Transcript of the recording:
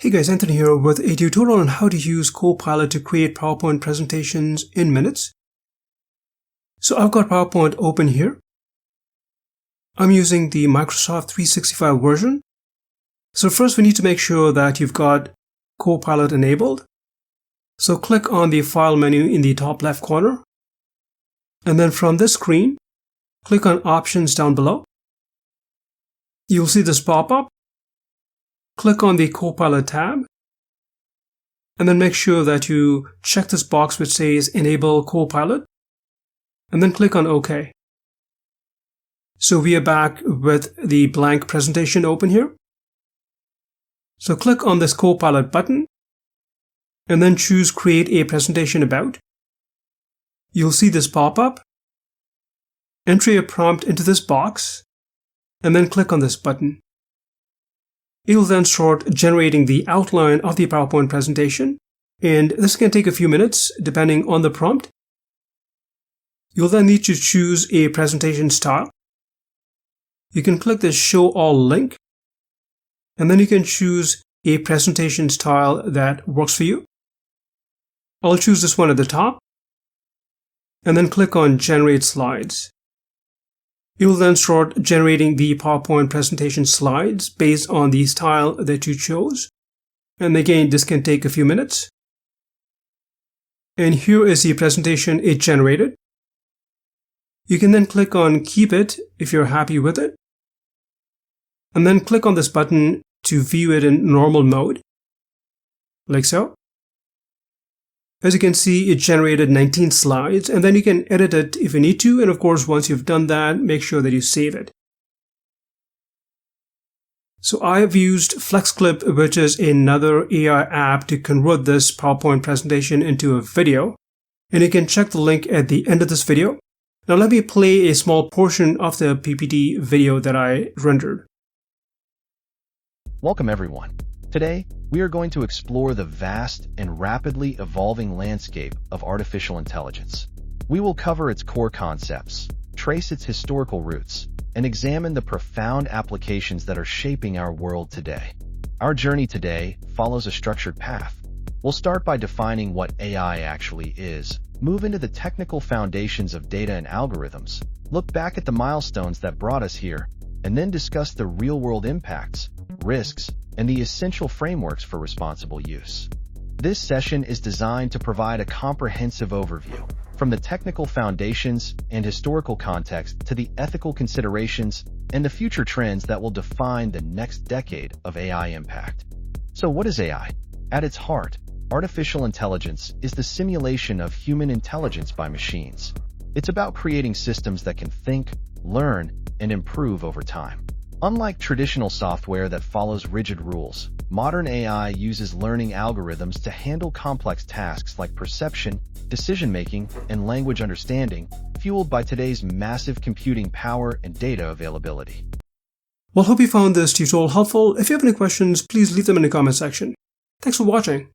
Hey guys, Anthony here with a tutorial on how to use Copilot to create PowerPoint presentations in minutes. So I've got PowerPoint open here. I'm using the Microsoft 365 version. So first we need to make sure that you've got Copilot enabled. So click on the File menu in the top left corner. And then from this screen, click on Options down below. You'll see this pop up. Click on the Copilot tab, and then make sure that you check this box which says Enable Copilot, and then click on OK. So we are back with the blank presentation open here. So click on this Copilot button, and then choose Create a Presentation About. You'll see this pop up. Enter your prompt into this box, and then click on this button. It will then start generating the outline of the PowerPoint presentation, and this can take a few minutes depending on the prompt. You'll then need to choose a presentation style. You can click this Show All link, and then you can choose a presentation style that works for you. I'll choose this one at the top, and then click on Generate Slides. You will then start generating the PowerPoint presentation slides based on the style that you chose. And again, this can take a few minutes. And here is the presentation it generated. You can then click on Keep It if you're happy with it. And then click on this button to view it in normal mode, like so. As you can see, it generated 19 slides, and then you can edit it if you need to. And of course, once you've done that, make sure that you save it. So I've used FlexClip, which is another AI app to convert this PowerPoint presentation into a video. And you can check the link at the end of this video. Now let me play a small portion of the PPT video that I rendered. Welcome everyone. Today, we are going to explore the vast and rapidly evolving landscape of artificial intelligence. We will cover its core concepts, trace its historical roots, and examine the profound applications that are shaping our world today. Our journey today follows a structured path. We'll start by defining what AI actually is, move into the technical foundations of data and algorithms, look back at the milestones that brought us here, and then discuss the real-world impacts, risks, and the essential frameworks for responsible use. This session is designed to provide a comprehensive overview, from the technical foundations and historical context to the ethical considerations and the future trends that will define the next decade of AI impact. So what is AI? At its heart, artificial intelligence is the simulation of human intelligence by machines. It's about creating systems that can think, learn, and improve over time. Unlike traditional software that follows rigid rules, modern AI uses learning algorithms to handle complex tasks like perception, decision-making, and language understanding, fueled by today's massive computing power and data availability. Well, hope you found this tutorial helpful. If you have any questions, please leave them in the comment section. Thanks for watching.